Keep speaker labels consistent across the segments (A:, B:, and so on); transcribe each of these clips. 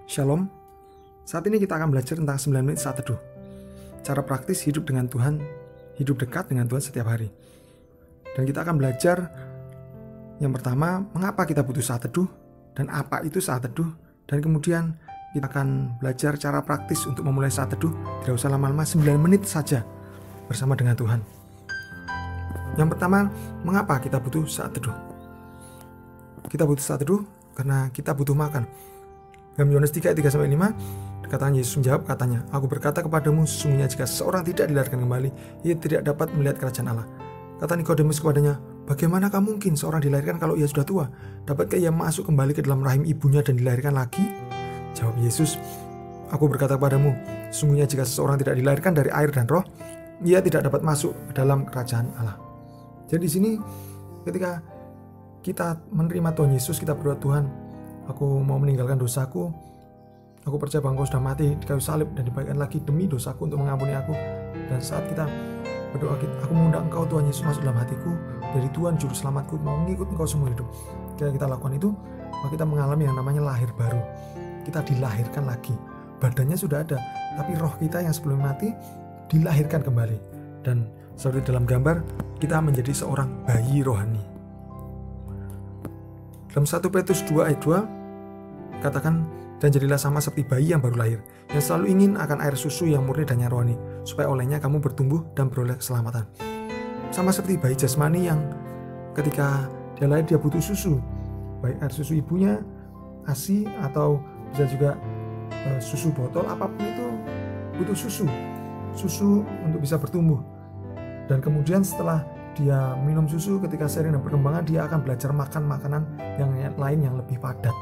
A: Shalom. Saat ini kita akan belajar tentang 9 menit saat teduh. Cara praktis hidup dengan Tuhan, hidup dekat dengan Tuhan setiap hari. Dan kita akan belajar yang pertama, mengapa kita butuh saat teduh dan apa itu saat teduh. Dan kemudian kita akan belajar cara praktis untuk memulai saat teduh. Tidak usah lama-lama, 9 menit saja bersama dengan Tuhan. Yang pertama, mengapa kita butuh saat teduh? Kita butuh saat teduh karena kita butuh makan. Dalam Yohanes 3 ayat 3-5, dikatakan Yesus menjawab, katanya, "Aku berkata kepadamu, sesungguhnya jika seseorang tidak dilahirkan kembali, ia tidak dapat melihat kerajaan Allah." Kata Nikodemus kepadanya, "Bagaimanakah mungkin seorang dilahirkan kalau ia sudah tua? Dapatkah ia masuk kembali ke dalam rahim ibunya dan dilahirkan lagi?" Jawab Yesus, "Aku berkata kepadamu, sesungguhnya jika seseorang tidak dilahirkan dari air dan roh, ia tidak dapat masuk ke dalam kerajaan Allah." Jadi di sini ketika kita menerima Tuhan Yesus, kita berdoa, "Tuhan, aku mau meninggalkan dosaku. Aku percaya bahwa Engkau sudah mati di kayu salib dan dibagikan lagi demi dosaku untuk mengampuni aku." Dan saat kita berdoa, aku mengundang Engkau Tuhan Yesus masuk dalam hatiku. Dari Tuhan Juru Selamatku, mau mengikut Engkau seumur hidup. Ketika kita lakukan itu, maka kita mengalami yang namanya lahir baru. Kita dilahirkan lagi. Badannya sudah ada, tapi roh kita yang sebelum mati dilahirkan kembali. Dan seperti dalam gambar, kita menjadi seorang bayi rohani. Dalam 1 Petrus 2 ayat 2 katakan, "Dan jadilah sama seperti bayi yang baru lahir, yang selalu ingin akan air susu yang murni dan yang rohani, supaya olehnya kamu bertumbuh dan beroleh keselamatan." Sama seperti bayi jasmani yang ketika dia lahir dia butuh susu, baik air susu ibunya, ASI, atau bisa juga susu botol, apapun itu butuh susu untuk bisa bertumbuh. Dan kemudian setelah dia minum susu, ketika seiring dan perkembangan dia akan belajar makan makanan yang lain yang lebih padat.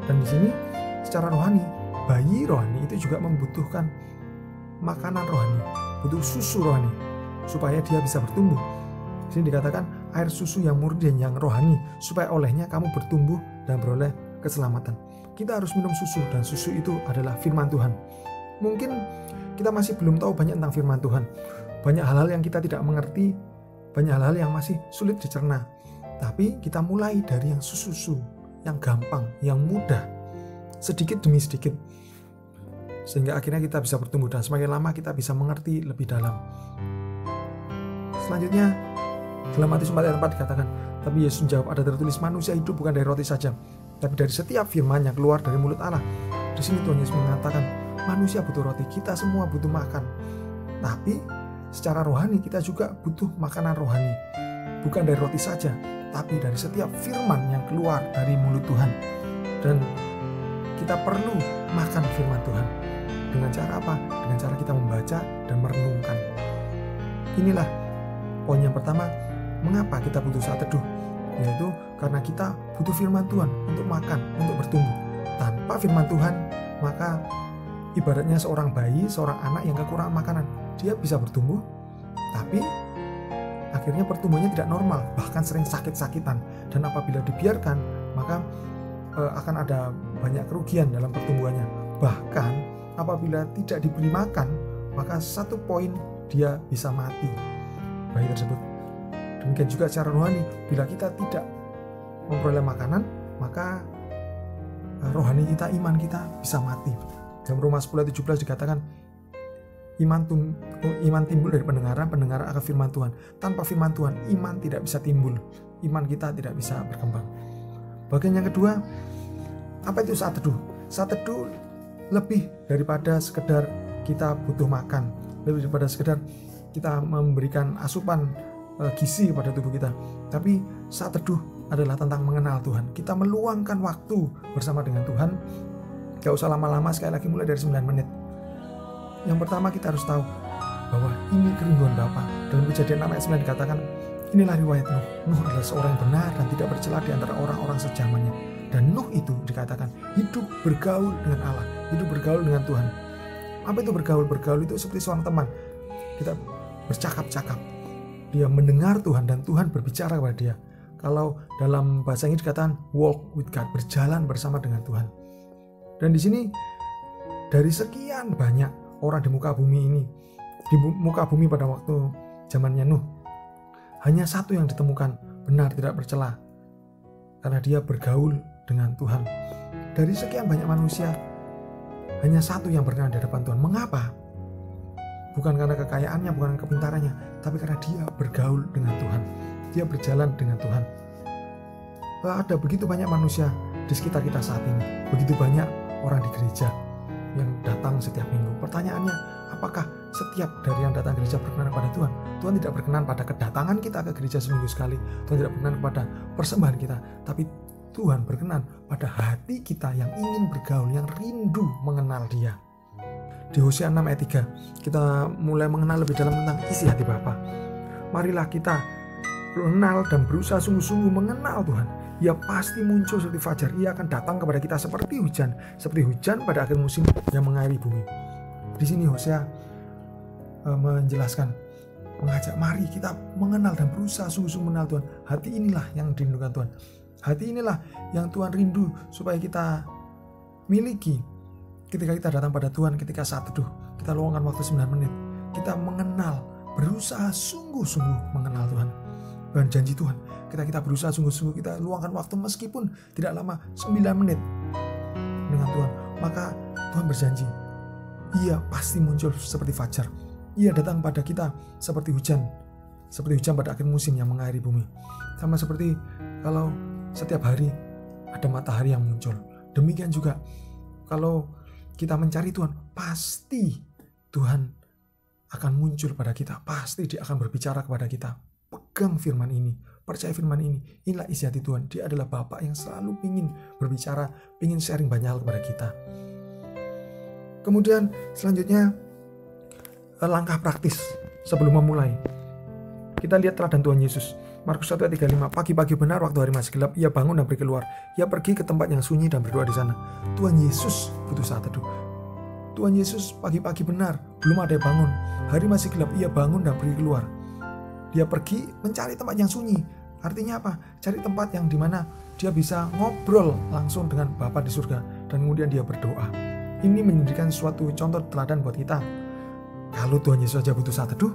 A: Dan di sini secara rohani, bayi rohani itu juga membutuhkan makanan rohani, butuh susu rohani supaya dia bisa bertumbuh. Di sini dikatakan air susu yang murni dan yang rohani, supaya olehnya kamu bertumbuh dan beroleh keselamatan. Kita harus minum susu, dan susu itu adalah firman Tuhan. Mungkin kita masih belum tahu banyak tentang firman Tuhan. Banyak hal-hal yang kita tidak mengerti, banyak hal-hal yang masih sulit dicerna. Tapi kita mulai dari yang susu, yang gampang, yang mudah, sedikit demi sedikit. Sehingga akhirnya kita bisa bertumbuh, dan semakin lama kita bisa mengerti lebih dalam. Selanjutnya, dalam Matius 4 ayat 4 dikatakan, "Tapi Yesus menjawab, ada tertulis, manusia hidup bukan dari roti saja, tapi dari setiap firman yang keluar dari mulut Allah." Di sini Tuhan Yesus mengatakan, manusia butuh roti, kita semua butuh makan. Tapi secara rohani kita juga butuh makanan rohani. Bukan dari roti saja, tapi dari setiap firman yang keluar dari mulut Tuhan. Dan kita perlu makan firman Tuhan. Dengan cara apa? Dengan cara kita membaca dan merenungkan. Inilah poin yang pertama, mengapa kita butuh saat teduh. Yaitu karena kita butuh firman Tuhan untuk makan, untuk bertumbuh. Tanpa firman Tuhan, maka ibaratnya seorang bayi, seorang anak yang kekurangan makanan. Dia bisa bertumbuh, tapi akhirnya pertumbuhannya tidak normal, bahkan sering sakit-sakitan. Dan apabila dibiarkan, maka akan ada banyak kerugian dalam pertumbuhannya. Bahkan apabila tidak diberi makan, maka 1 poin dia bisa mati, bayi tersebut. Demikian juga secara rohani, bila kita tidak memperoleh makanan, maka rohani kita, iman kita bisa mati. Dalam Roma 10 ayat 17 dikatakan, iman timbul dari pendengaran akan firman Tuhan. Tanpa firman Tuhan, iman tidak bisa timbul. Iman kita tidak bisa berkembang. Bagian yang kedua, apa itu saat teduh? Saat teduh lebih daripada sekedar kita butuh makan, lebih daripada sekedar kita memberikan asupan gizi kepada tubuh kita. Tapi saat teduh adalah tentang mengenal Tuhan. Kita meluangkan waktu bersama dengan Tuhan. Gak usah lama-lama, sekali lagi mulai dari 9 menit. Yang pertama kita harus tahu bahwa ini kerinduan Bapa. Dalam Kejadian 6 ayat 9 dikatakan, inilah riwayat Nuh. Nuh adalah seorang yang benar dan tidak bercela di antara orang-orang sezamannya. Dan Nuh itu dikatakan hidup bergaul dengan Allah, hidup bergaul dengan Tuhan. Apa itu bergaul? Bergaul itu seperti seorang teman. Kita bercakap-cakap. Dia mendengar Tuhan dan Tuhan berbicara kepada dia. Kalau dalam bahasa Inggris dikatakan walk with God, berjalan bersama dengan Tuhan. Dan di sini dari sekian banyak orang di muka bumi ini, di muka bumi pada waktu zamannya Nuh, hanya satu yang ditemukan benar, tidak bercela, karena dia bergaul dengan Tuhan. dari sekian banyak manusia, hanya satu yang berkenan di hadapan Tuhan. Mengapa? Bukan karena kekayaannya, bukan karena kepintarannya, tapi karena dia bergaul dengan Tuhan. Dia berjalan dengan Tuhan. Ada begitu banyak manusia di sekitar kita saat ini. Begitu banyak orang di gereja yang datang setiap minggu. Pertanyaannya, apakah setiap dari yang datang ke gereja berkenan kepada Tuhan? Tuhan tidak berkenan pada kedatangan kita ke gereja seminggu sekali. Tuhan tidak berkenan kepada persembahan kita. Tapi Tuhan berkenan pada hati kita yang ingin bergaul, yang rindu mengenal Dia. Di Hosea 6 ayat 3, kita mulai mengenal lebih dalam tentang isi hati Bapa. Marilah kita mengenal dan berusaha sungguh-sungguh mengenal Tuhan. Ia pasti muncul seperti fajar. Ia akan datang kepada kita seperti hujan pada akhir musim yang mengairi bumi. Di sini Hosea menjelaskan, mengajak mari kita mengenal dan berusaha sungguh-sungguh mengenal Tuhan. Hati inilah yang dirindukan Tuhan. Hati inilah yang Tuhan rindu supaya kita miliki ketika kita datang pada Tuhan, ketika saat teduh. Kita luangkan waktu 9 menit. Kita mengenal, berusaha sungguh-sungguh mengenal Tuhan. Dan janji Tuhan, ketika kita berusaha sungguh-sungguh, kita luangkan waktu meskipun tidak lama, 9 menit dengan Tuhan, maka Tuhan berjanji, Ia pasti muncul seperti fajar. Ia datang pada kita seperti hujan pada akhir musim yang mengairi bumi. Sama seperti kalau setiap hari ada matahari yang muncul. Demikian juga kalau kita mencari Tuhan, pasti Tuhan akan muncul pada kita. Pasti Dia akan berbicara kepada kita. Pegang firman ini, percaya firman ini. Inilah isi hati Tuhan. Dia adalah Bapa yang selalu ingin berbicara, ingin sharing banyak hal kepada kita. Kemudian selanjutnya, langkah praktis sebelum memulai. Kita lihat teladan Tuhan Yesus. Markus 1 ayat 35, pagi-pagi benar waktu hari masih gelap, Ia bangun dan pergi keluar. Ia pergi ke tempat yang sunyi dan berdoa di sana. Tuhan Yesus butuh saat teduh. Tuhan Yesus pagi-pagi benar, belum ada yang bangun. Hari masih gelap, Ia bangun dan pergi keluar. Dia pergi mencari tempat yang sunyi. Artinya apa? Cari tempat yang dimana dia bisa ngobrol langsung dengan Bapa di surga. Dan kemudian dia berdoa. Ini menjadikan suatu contoh teladan buat kita. Kalau Tuhan Yesus saja butuh saat teduh,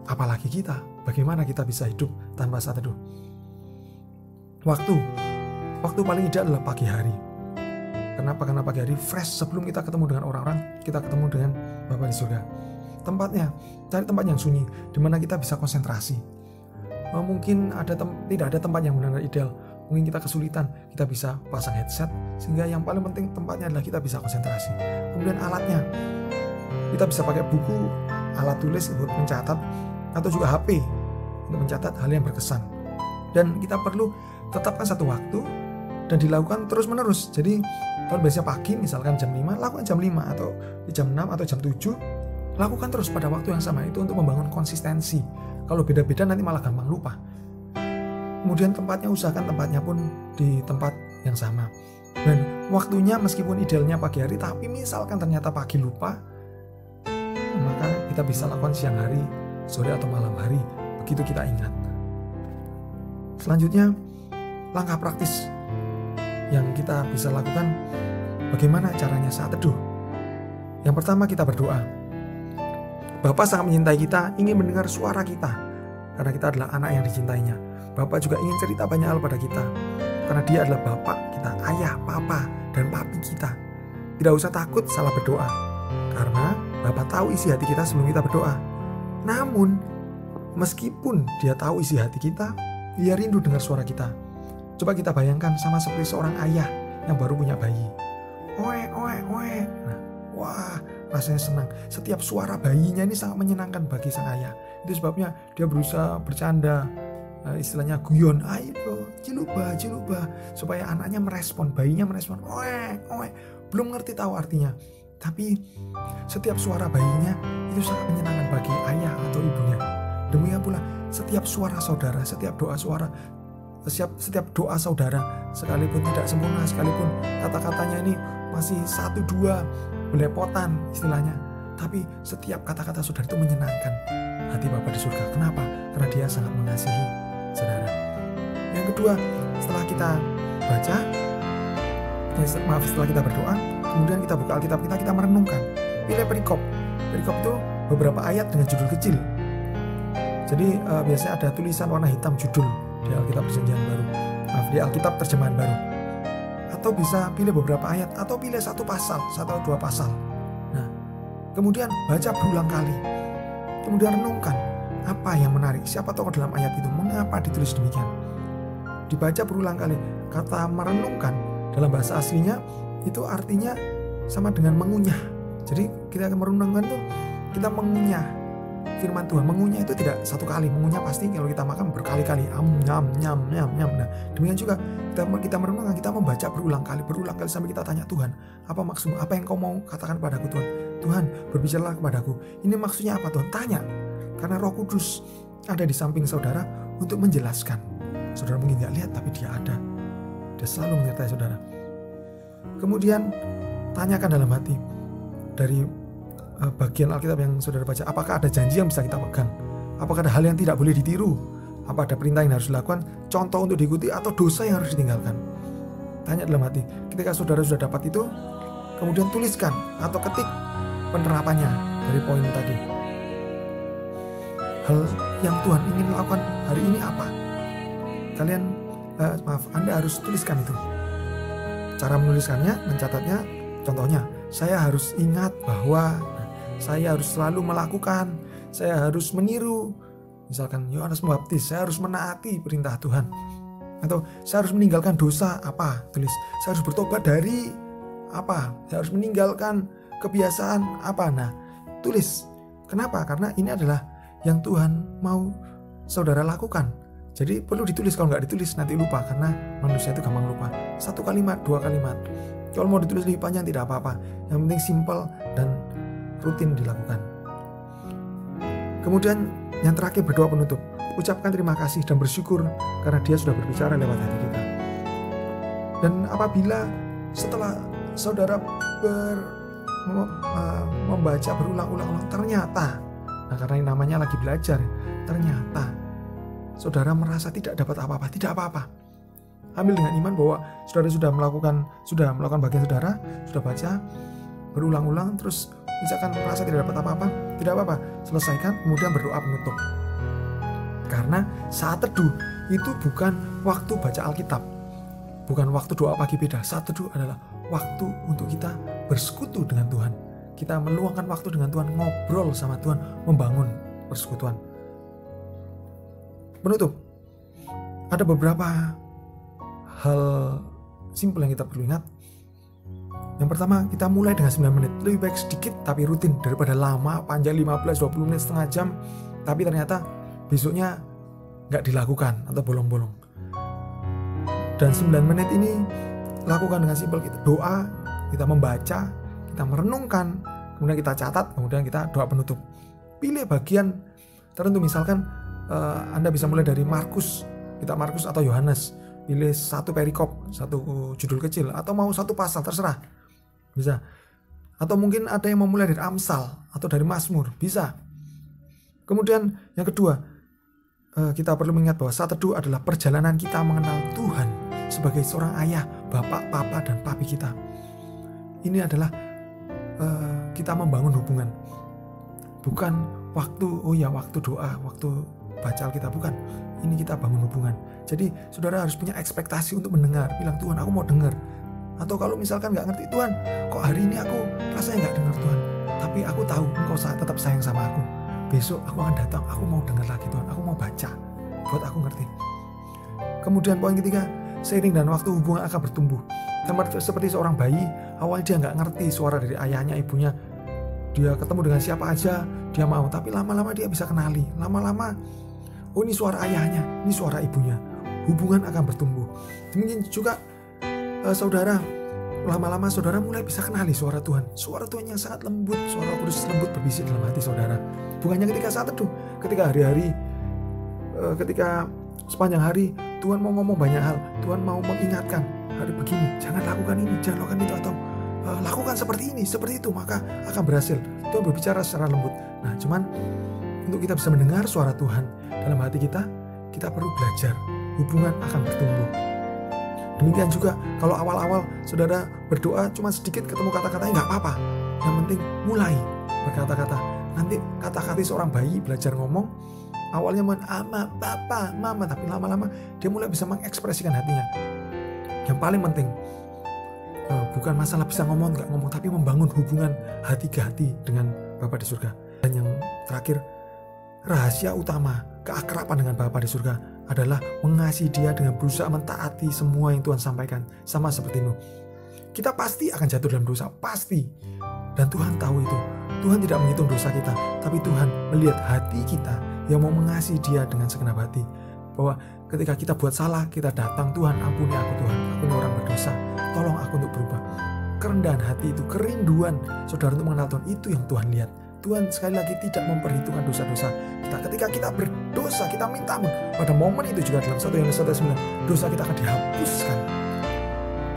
A: apalagi kita? Bagaimana kita bisa hidup tanpa saat teduh? Waktu paling ideal adalah pagi hari. Kenapa? Karena pagi hari fresh sebelum kita ketemu dengan orang-orang, kita ketemu dengan Bapa di surga. Tempatnya, cari tempat yang sunyi, di mana kita bisa konsentrasi. Mungkin tidak ada tempat yang benar-benar ideal. Mungkin kita kesulitan, kita bisa pasang headset, sehingga yang paling penting tempatnya adalah kita bisa konsentrasi. Kemudian alatnya, kita bisa pakai buku, alat tulis untuk mencatat, atau juga HP untuk mencatat hal yang berkesan. Dan kita perlu tetapkan satu waktu dan dilakukan terus-menerus. Jadi kalau biasanya pagi, misalkan jam 5, lakukan jam 5, atau di jam 6 atau jam 7. Lakukan terus pada waktu yang sama, itu untuk membangun konsistensi. Kalau beda-beda nanti malah gampang lupa. Kemudian tempatnya, usahakan tempatnya pun di tempat yang sama. Dan waktunya meskipun idealnya pagi hari, tapi misalkan ternyata pagi lupa, maka kita bisa lakukan siang hari, sore atau malam hari, begitu kita ingat. Selanjutnya, langkah praktis yang kita bisa lakukan, bagaimana caranya saat teduh. Yang pertama, kita berdoa. Bapa sangat mencintai kita, ingin mendengar suara kita, karena kita adalah anak yang dicintainya. Bapa juga ingin cerita banyak hal pada kita, karena Dia adalah Bapa kita, ayah, papa, dan papi kita. Tidak usah takut salah berdoa, karena Bapa tahu isi hati kita sebelum kita berdoa. Namun, meskipun Dia tahu isi hati kita, Dia rindu dengar suara kita. Coba kita bayangkan sama seperti seorang ayah yang baru punya bayi. Oe. Nah, wah, rasanya senang. Setiap suara bayinya ini sangat menyenangkan bagi sang ayah. Itu sebabnya dia berusaha bercanda, istilahnya guyon, ayo ciluba, supaya anaknya merespon, bayinya merespon, oe. Belum ngerti tahu artinya, tapi setiap suara bayinya itu sangat menyenangkan bagi ayah atau ibunya. Demikian pula setiap suara saudara, setiap doa saudara, sekalipun tidak sempurna, sekalipun kata-katanya ini masih 1-2 belepotan istilahnya, tapi setiap kata-kata saudara itu menyenangkan hati Bapa di surga. Kenapa? Karena Dia sangat mengasihi saudara. Yang kedua, setelah kita baca, setelah kita berdoa, kemudian kita buka Alkitab kita merenungkan. Pilih perikop itu beberapa ayat dengan judul kecil. Jadi biasanya ada tulisan warna hitam judul di Alkitab Perjanjian Baru, di Alkitab Terjemahan Baru. atau bisa pilih beberapa ayat, atau pilih satu pasal, satu atau dua pasal. Nah, kemudian baca berulang kali. Kemudian renungkan apa yang menarik, siapa tokoh dalam ayat itu, mengapa ditulis demikian. Dibaca berulang kali. Kata merenungkan dalam bahasa aslinya itu artinya sama dengan mengunyah. Jadi kita merenungkan itu kita mengunyah firman Tuhan. Mengunyah itu tidak satu kali, mengunyah pasti kalau kita makan berkali-kali, nyam. Nah, demikian juga kita merenungkan, kita membaca berulang kali sampai kita tanya, Tuhan, apa maksudmu? Apa yang kau mau katakan padaku, Tuhan? Tuhan, berbicaralah kepadaku. Ini maksudnya apa, Tuhan? Tanya. Karena Roh Kudus ada di samping saudara untuk menjelaskan. Saudara mungkin tidak lihat, tapi dia ada. Dia selalu menyertai saudara. Kemudian tanyakan dalam hati dari bagian Alkitab yang saudara baca, apakah ada janji yang bisa kita pegang? Apakah ada hal yang tidak boleh ditiru? Apa ada perintah yang harus dilakukan, contoh untuk diikuti, atau dosa yang harus ditinggalkan? Tanya dalam hati. Ketika saudara sudah dapat itu, kemudian tuliskan atau ketik penerapannya dari poin tadi. Hal yang Tuhan ingin lakukan hari ini apa? Anda harus tuliskan itu. Cara menuliskannya, mencatatnya, contohnya, saya harus ingat bahwa saya harus selalu melakukan, saya harus meniru. Misalkan Yohanes Pembaptis, saya harus menaati perintah Tuhan. Atau saya harus meninggalkan dosa, apa? Tulis. Saya harus bertobat dari apa? Saya harus meninggalkan kebiasaan apa? Nah, tulis. Kenapa? Karena ini adalah yang Tuhan mau saudara lakukan. Jadi perlu ditulis, kalau nggak ditulis nanti lupa, karena manusia itu gampang lupa. 1 kalimat, 2 kalimat. Kalau mau ditulis lebih panjang tidak apa-apa. Yang penting simple dan rutin dilakukan. Kemudian yang terakhir, berdoa penutup. Ucapkan terima kasih dan bersyukur karena Dia sudah berbicara lewat hati kita. Dan apabila setelah saudara membaca berulang-ulang, ternyata, nah karena yang namanya lagi belajar, ternyata saudara merasa tidak dapat apa-apa, tidak apa-apa. Ambil dengan iman bahwa saudara sudah melakukan bagian saudara, sudah baca berulang-ulang, terus misalkan merasa tidak dapat apa-apa, tidak apa-apa, selesaikan, kemudian berdoa penutup. Karena saat teduh itu bukan waktu baca Alkitab, bukan waktu doa pagi beda. Saat teduh adalah waktu untuk kita bersekutu dengan Tuhan. Kita meluangkan waktu dengan Tuhan, ngobrol sama Tuhan, membangun persekutuan. Penutup, ada beberapa hal simpel yang kita perlu ingat. Yang pertama, kita mulai dengan 9 menit. Lebih baik sedikit tapi rutin daripada lama, panjang 15-20 menit, setengah jam, tapi ternyata besoknya nggak dilakukan atau bolong-bolong. Dan 9 menit ini lakukan dengan simpel. Kita doa, kita membaca, kita merenungkan, kemudian kita catat, kemudian kita doa penutup. Pilih bagian tertentu, misalkan Anda bisa mulai dari Markus, kitab Markus atau Yohanes. Pilih satu perikop, satu judul kecil, atau mau satu pasal, terserah. Bisa. Atau mungkin ada yang mau mulai dari Amsal atau dari Mazmur, bisa. Kemudian yang kedua, kita perlu mengingat bahwa saat teduh adalah perjalanan kita mengenal Tuhan sebagai seorang ayah, bapak, papa, dan papi kita. Ini adalah kita membangun hubungan. Bukan waktu doa, waktu baca Alkitab, bukan. Ini kita bangun hubungan. Jadi saudara harus punya ekspektasi untuk mendengar. Bilang, Tuhan, aku mau dengar. Atau kalau misalkan gak ngerti, Tuhan, kok hari ini aku rasanya gak dengar, Tuhan. Tapi aku tahu Engkau tetap sayang sama aku. Besok aku akan datang, aku mau dengar lagi, Tuhan. Aku mau baca, buat aku ngerti. Kemudian poin ketiga, seiring dan waktu hubungan akan bertumbuh. Seperti seorang bayi, awalnya dia gak ngerti suara dari ayahnya, ibunya. Dia ketemu dengan siapa aja, dia mau. Tapi lama-lama dia bisa kenali. Lama-lama, oh ini suara ayahnya, ini suara ibunya. Hubungan akan bertumbuh. Demikian juga saudara, lama-lama saudara mulai bisa kenali suara Tuhan. Suara Tuhan yang sangat lembut, suara Kudus lembut berbisik dalam hati saudara. Bukannya ketika saat teduh, ketika hari-hari, ketika sepanjang hari Tuhan mau ngomong banyak hal. Tuhan mau mengingatkan, hari begini, jangan lakukan ini, jangan lakukan itu, atau lakukan seperti ini, seperti itu, maka akan berhasil. Tuhan berbicara secara lembut. Nah, cuman untuk kita bisa mendengar suara Tuhan dalam hati kita perlu belajar. Hubungan akan bertumbuh. Demikian juga kalau awal-awal saudara berdoa cuma sedikit ketemu kata-katanya, nggak apa-apa. Yang penting mulai berkata-kata. Nanti kata-kata seorang bayi belajar ngomong, awalnya ama, papa, mama, tapi lama-lama dia mulai bisa mengekspresikan hatinya. Yang paling penting, bukan masalah bisa ngomong nggak ngomong, tapi membangun hubungan hati ke hati dengan Bapa di surga. Dan yang terakhir, rahasia utama keakraban dengan Bapa di surga adalah mengasihi Dia dengan berusaha mentaati semua yang Tuhan sampaikan. Sama seperti Nuh, kita pasti akan jatuh dalam dosa, pasti. Dan Tuhan tahu itu. Tuhan tidak menghitung dosa kita, tapi Tuhan melihat hati kita yang mau mengasihi Dia dengan segenap hati. Bahwa ketika kita buat salah, kita datang, Tuhan ampuni aku Tuhan, aku ini orang berdosa, tolong aku untuk berubah. Kerendahan hati itu, kerinduan saudara untuk mengenal Tuhan, itu yang Tuhan lihat. Tuhan sekali lagi tidak memperhitungkan dosa-dosa kita. Ketika kita berdosa, kita minta ampun. Pada momen itu juga dalam 1 Yohanes 1:9, dosa kita akan dihapuskan.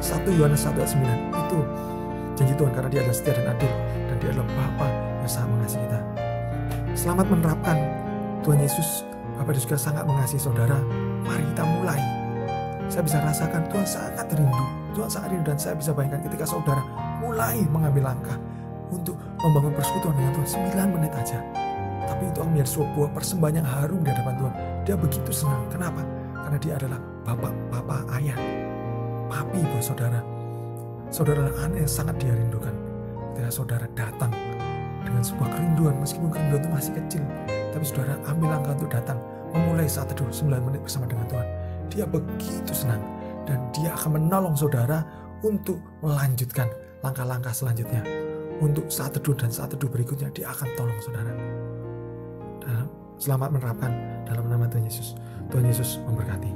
A: 1 Yohanes 1:9 itu janji Tuhan, karena Dia adalah setia dan adil, dan Dia adalah Bapa yang sangat mengasihi kita. Selamat menerapkan Tuhan Yesus. Bapa di surga sangat mengasihi saudara. Mari kita mulai. Saya bisa rasakan Tuhan sangat rindu. Tuhan sangat rindu, dan saya bisa bayangkan ketika saudara mulai mengambil langkah untuk membangun persekutuan dengan Tuhan 9 menit aja. Tapi itu akan menjadi sebuah persembahan yang harum di hadapan Tuhan. Dia begitu senang. Kenapa? Karena Dia adalah Bapak, ayah, papi buat saudara. Saudara adalah anak yang sangat Dia rindukan. Ketika saudara datang dengan sebuah kerinduan, meskipun kerinduan itu masih kecil, tapi saudara ambil langkah untuk datang, memulai saat teduh 9 menit bersama dengan Tuhan. Dia begitu senang, dan Dia akan menolong saudara untuk melanjutkan langkah-langkah selanjutnya. Untuk saat teduh dan saat teduh berikutnya, Dia akan tolong saudara. Dan selamat menerapkan dalam nama Tuhan Yesus. Tuhan Yesus memberkati.